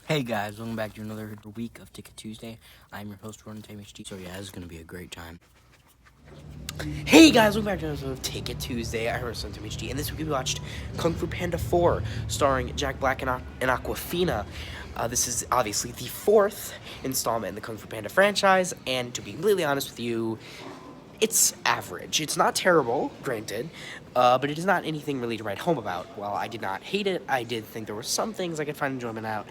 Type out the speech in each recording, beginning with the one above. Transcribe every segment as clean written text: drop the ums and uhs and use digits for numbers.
Hey guys, welcome back to another week of Ticket Tuesday. I'm your host, Ron HD. So yeah, this is going to be a great time. Hey guys, welcome back to another episode of Ticket Tuesday. I'm your host, Tim HD, and this week we watched Kung Fu Panda 4, starring Jack Black and Awkwafina. This is obviously the fourth installment in the Kung Fu Panda franchise, and to be completely honest with you, it's average. It's not terrible, granted, but it is not anything really to write home about. While I did not hate it, I did think there were some things I could find enjoyment out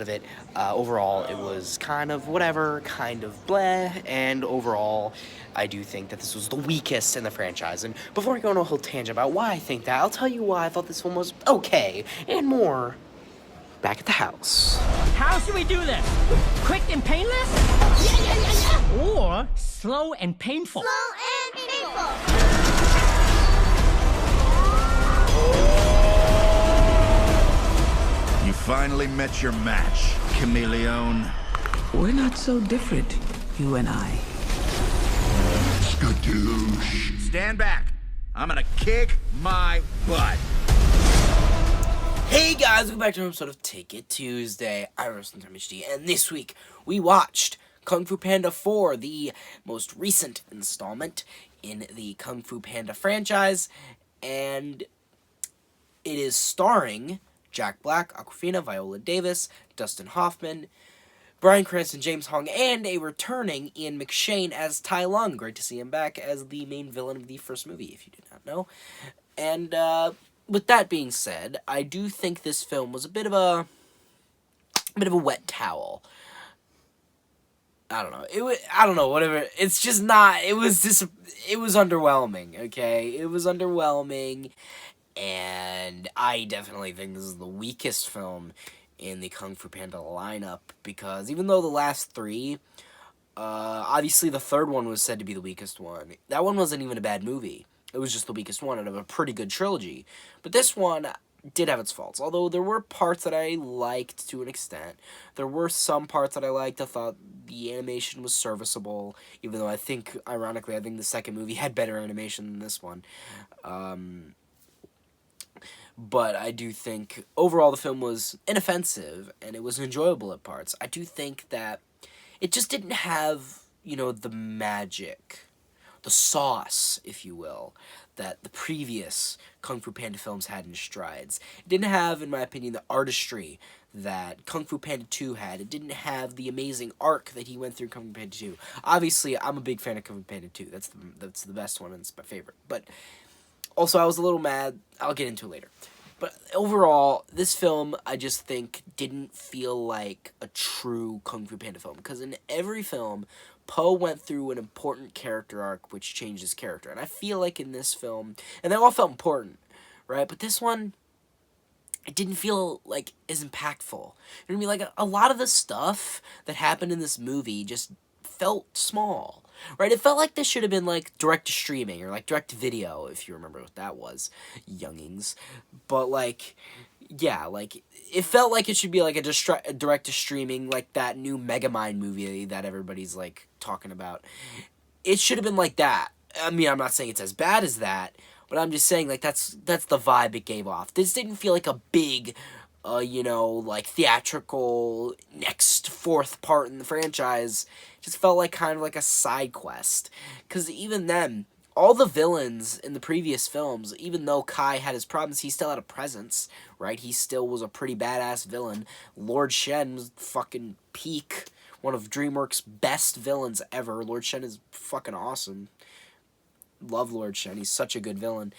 of it. Overall, it was kind of whatever, kind of bleh, and overall, I do think that this was the weakest in the franchise. And before I go on a whole tangent about why I think that, I'll tell you why I thought this one was okay, and more back at the house. How should we do this? Quick and painless? Or slow and painful? Slow and painful. You finally met your match, chameleon. We're not so different, you and I. Skadoosh. Stand back. I'm gonna kick my butt. Hey guys, welcome back to an episode of Ticket Tuesday. I'm Tim HD, and this week we watched Kung Fu Panda 4, the most recent installment in the Kung Fu Panda franchise, and it is starring Jack Black, Awkwafina, Viola Davis, Dustin Hoffman, Bryan Cranston, James Hong, and a returning Ian McShane as Tai Lung. Great to see him back as the main villain of the first movie, if you did not know. And, with that being said, I do think this film was a bit of a wet towel. I don't know. Whatever. It's just not. It was underwhelming. Okay, it was underwhelming, and I definitely think this is the weakest film in the Kung Fu Panda lineup, because even though the last three, obviously the third one was said to be the weakest one. That one wasn't even a bad movie. It was just the weakest one out of a pretty good trilogy. But this one did have its faults. Although there were parts that I liked to an extent. There were some parts that I liked. I thought the animation was serviceable. Even though ironically, I think the second movie had better animation than this one. But I do think overall the film was inoffensive. And it was enjoyable at parts. I do think that it just didn't have, the magic, the sauce, if you will, that the previous Kung Fu Panda films had in strides. It didn't have, in my opinion, the artistry that Kung Fu Panda 2 had. It didn't have the amazing arc that he went through Kung Fu Panda 2. Obviously, I'm a big fan of Kung Fu Panda 2. That's the best one, and it's my favorite. But also, I was a little mad. I'll get into it later. But overall, this film, I just think, didn't feel like a true Kung Fu Panda film. Because in every film, Po went through an important character arc which changed his character. And I feel like in this film, and they all felt important, right? But this one, it didn't feel like as impactful. You know what I mean? Like, a lot of the stuff that happened in this movie just felt small, right? It felt like this should have been like direct to streaming or like direct to video, if you remember what that was, youngings. But like, yeah, like it felt like it should be like a direct to streaming, like that new Megamind movie that everybody's like talking about. It should have been like that. I mean, I'm not saying it's as bad as that, but I'm just saying like that's the vibe it gave off. This didn't feel like a big like theatrical next fourth part in the franchise. It just felt like kind of like a side quest. Because even then, all the villains in the previous films, even though Kai had his problems, he still had a presence, right? He still was a pretty badass villain. Lord Shen was fucking peak. One of DreamWorks' best villains ever. Lord Shen is fucking awesome. Love Lord Shen. He's such a good villain.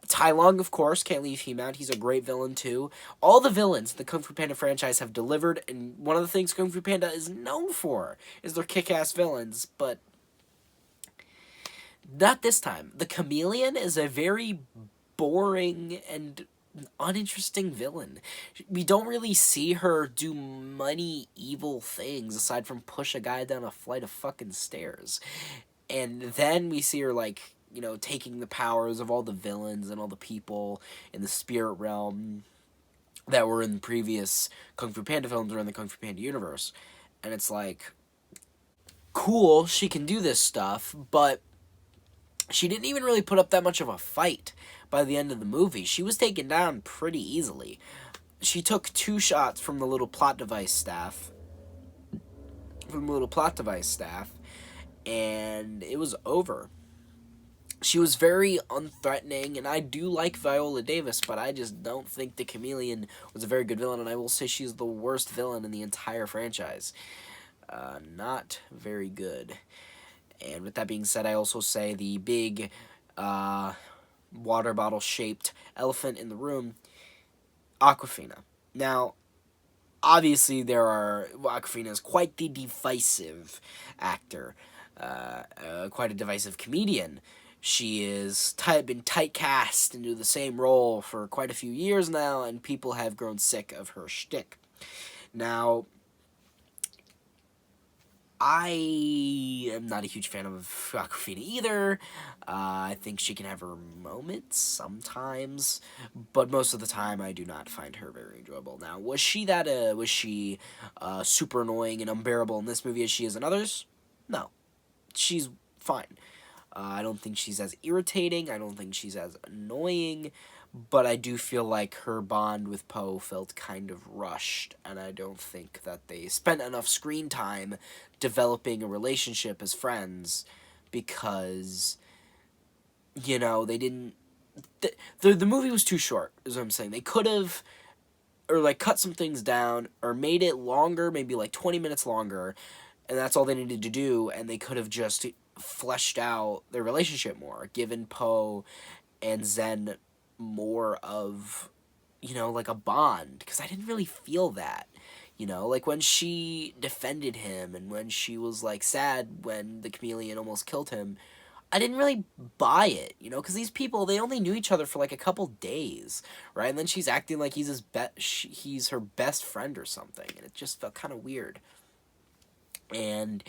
Tai Lung, of course, can't leave him out. He's a great villain, too. All the villains the Kung Fu Panda franchise have delivered, and one of the things Kung Fu Panda is known for is their kick-ass villains, but not this time. The Chameleon is a very boring and uninteresting villain. We don't really see her do many evil things aside from push a guy down a flight of fucking stairs. And then we see her, like, taking the powers of all the villains and all the people in the spirit realm that were in the previous Kung Fu Panda films or in the Kung Fu Panda universe. And it's like, cool, she can do this stuff, but she didn't even really put up that much of a fight by the end of the movie. She was taken down pretty easily. she took 2 shots from the little plot device staff, and it was over. She was very unthreatening, and I do like Viola Davis, but I just don't think the Chameleon was a very good villain, and I will say she's the worst villain in the entire franchise. Not very good. And with that being said, I also say the big water bottle shaped elephant in the room, Awkwafina. Now, obviously, Awkwafina is quite the divisive actor, quite a divisive comedian. She is been typecast into the same role for quite a few years now, and people have grown sick of her shtick. Now, I am not a huge fan of Awkwafina either. I think she can have her moments sometimes, but most of the time I do not find her very enjoyable. Now, was she super annoying and unbearable in this movie as she is in others? No. She's fine. I don't think she's as irritating. I don't think she's as annoying. But I do feel like her bond with Poe felt kind of rushed, and I don't think that they spent enough screen time developing a relationship as friends, because, you know, they didn't... The movie was too short, is what I'm saying. They could have, or, like, cut some things down, or made it longer, maybe, like, 20 minutes longer, and that's all they needed to do, and they could have just fleshed out their relationship more, given Poe and Zen more of, you know, like a bond, because I didn't really feel that, you know, like when she defended him and when she was like sad when the Chameleon almost killed him, I didn't really buy it, you know, because these people, they only knew each other for like a couple days, right? And then she's acting like he's her best friend or something, and it just felt kind of weird. And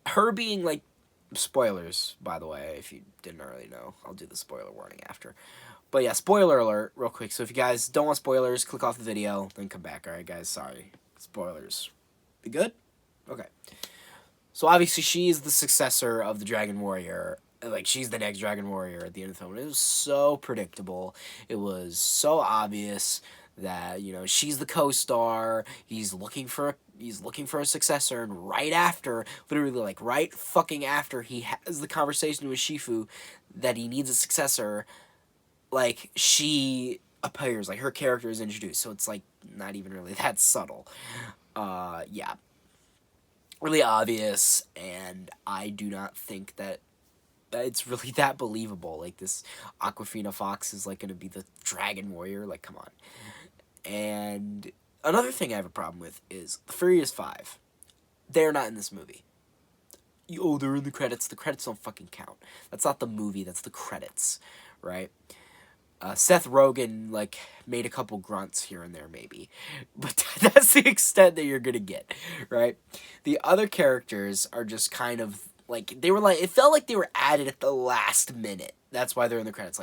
her being like, spoilers, by the way, if you didn't already know, I'll do the spoiler warning after. But yeah, spoiler alert, real quick. So if you guys don't want spoilers, click off the video, then come back. Alright, guys, sorry. Spoilers. Be good? Okay. So obviously she is the successor of the Dragon Warrior. Like, she's the next Dragon Warrior at the end of the film. It was so predictable. It was so obvious that, you know, she's the co-star. He's looking for a successor, and right after, literally, like, right fucking after he has the conversation with Shifu that he needs a successor, like, she appears, like, her character is introduced, so it's, like, not even really that subtle. Yeah. Really obvious, and I do not think that it's really that believable. Like, this Awkwafina Fox is, like, gonna be the Dragon Warrior, like, come on. And another thing I have a problem with is the Furious 5. They're not in this movie. Oh, they're in the credits. The credits don't fucking count. That's not the movie, that's the credits, right? Seth Rogen, like, made a couple grunts here and there, maybe. But that's the extent that you're gonna get, right? The other characters are just kind of, like, it felt like they were added at the last minute. That's why they're in the credits.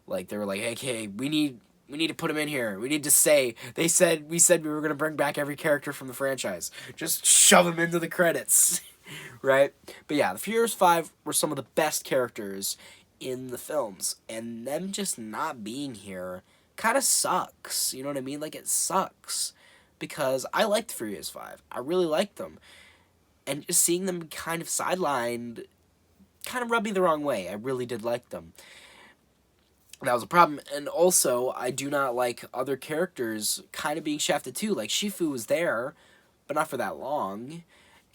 Like they were like, hey, okay, we need to put them in here. We need to say, we said we were gonna bring back every character from the franchise. Just shove them into the credits, right? But yeah, the Furious 5 were some of the best characters in the films, and them just not being here kind of sucks. You know what I mean? Like, it sucks, because I liked Furious 5. I really liked them, and just seeing them kind of sidelined kind of rubbed me the wrong way. I really did like them. That was a problem. And also, I do not like other characters kind of being shafted too. Like, Shifu was there, but not for that long,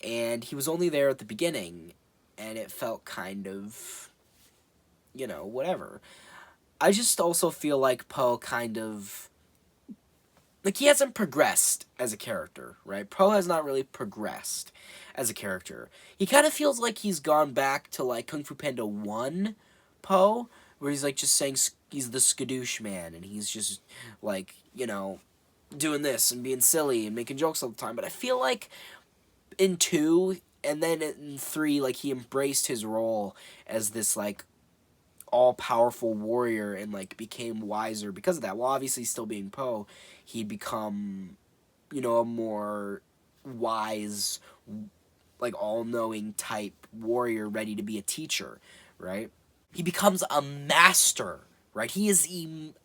and he was only there at the beginning, and it felt kind of, you know, whatever. I just also feel like Poe kind of, like, he hasn't progressed as a character, right? Poe has not really progressed as a character. He kind of feels like he's gone back to, like, Kung Fu Panda 1 Poe, where he's, like, just saying he's the skadoosh man, and he's just, like, you know, doing this and being silly and making jokes all the time. But I feel like in 2, and then in 3, like, he embraced his role as this, like, all-powerful warrior and, like, became wiser because of that. Well, obviously, still being Poe, he'd become, you know, a more wise, like, all-knowing type warrior ready to be a teacher, right? He becomes a master, right? He is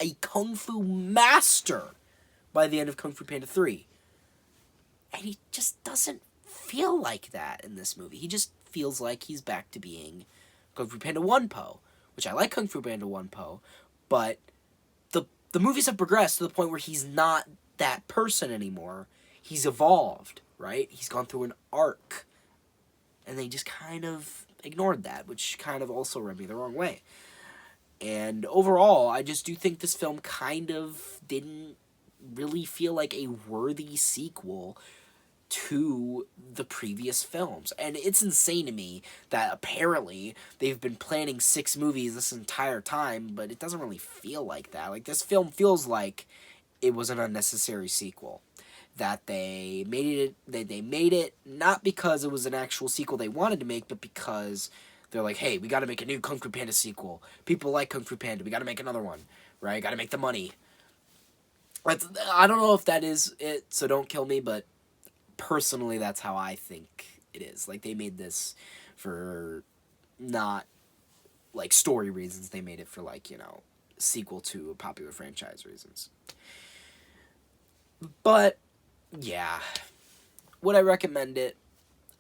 a kung fu master, by the end of Kung Fu Panda 3. And he just doesn't feel like that in this movie. He just feels like he's back to being Kung Fu Panda 1 Po, which I like Kung Fu Panda 1 Po, but the movies have progressed to the point where he's not that person anymore. He's evolved, right? He's gone through an arc. And they just kind of ignored that, which kind of also rubbed me the wrong way. And overall, I just do think this film kind of didn't really feel like a worthy sequel to the previous films. And it's insane to me that apparently they've been planning 6 movies this entire time, but it doesn't really feel like that. Like, this film feels like it was an unnecessary sequel. That they made it not because it was an actual sequel they wanted to make, but because they're like, hey, we gotta make a new Kung Fu Panda sequel. People like Kung Fu Panda, we gotta make another one, right? Gotta make the money. I don't know if that is it, so don't kill me, but personally, that's how I think it is. Like, they made this for not, like, story reasons. They made it for, like, sequel to a popular franchise reasons. But, yeah. Would I recommend it?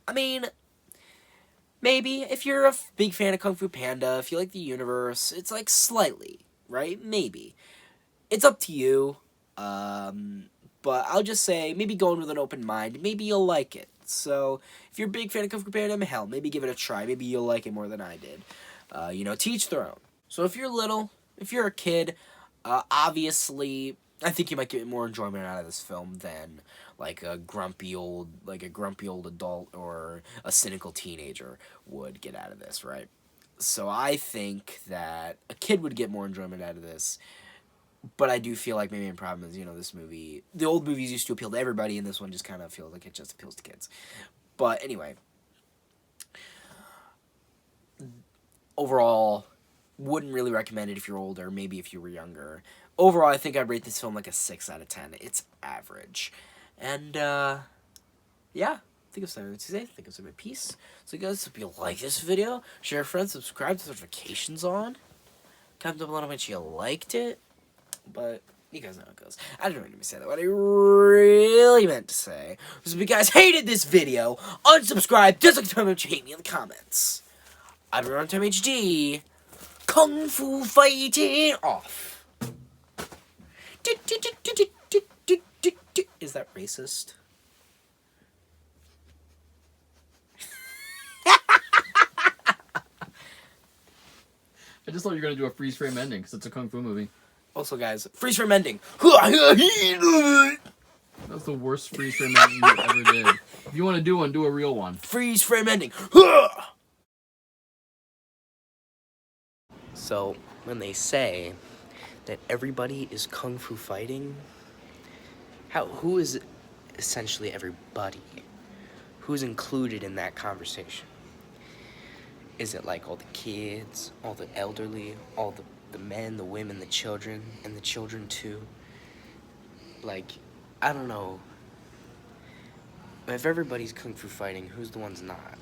I mean, maybe. If you're a big fan of Kung Fu Panda, if you like the universe, it's, like, slightly, right? Maybe. It's up to you. But I'll just say, maybe go in with an open mind. Maybe you'll like it. So, if you're a big fan of Kung Fu Panda, hell, maybe give it a try. Maybe you'll like it more than I did. To each their own. So, if you're little, if you're a kid, obviously, I think you might get more enjoyment out of this film than, like, a grumpy old adult or a cynical teenager would get out of this, right? So, I think that a kid would get more enjoyment out of this. But I do feel like maybe the problem is, this movie, the old movies used to appeal to everybody, and this one just kind of feels like it just appeals to kids. But anyway, overall, wouldn't really recommend it if you're older, maybe if you were younger. Overall, I think I'd rate this film like a 6 out of 10. It's average. And, yeah, I think it's time to say. I think it's my piece. So guys, if you like this video, share with friends, subscribe, to notifications on. Comment down below how much you liked it. But you guys know how it goes. I didn't really say that. What I really meant to say was if you guys hated this video, unsubscribe, dislike, tell me what you hate me in the comments. I've been on Time HD. Kung Fu fighting off. Is that racist? I just thought you were going to do a freeze frame ending because it's a Kung Fu movie. Also, guys, freeze frame ending. That's the worst freeze frame ending you ever did. If you want to do one, do a real one. Freeze frame ending. So, when they say that everybody is Kung Fu fighting, who is essentially everybody? Who's included in that conversation? Is it like all the kids, all the elderly, all the men, the women, the children, and the children too? Like, I don't know. If everybody's Kung Fu fighting, who's the ones not?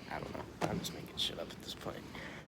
I don't know. I'm just making shit up at this point.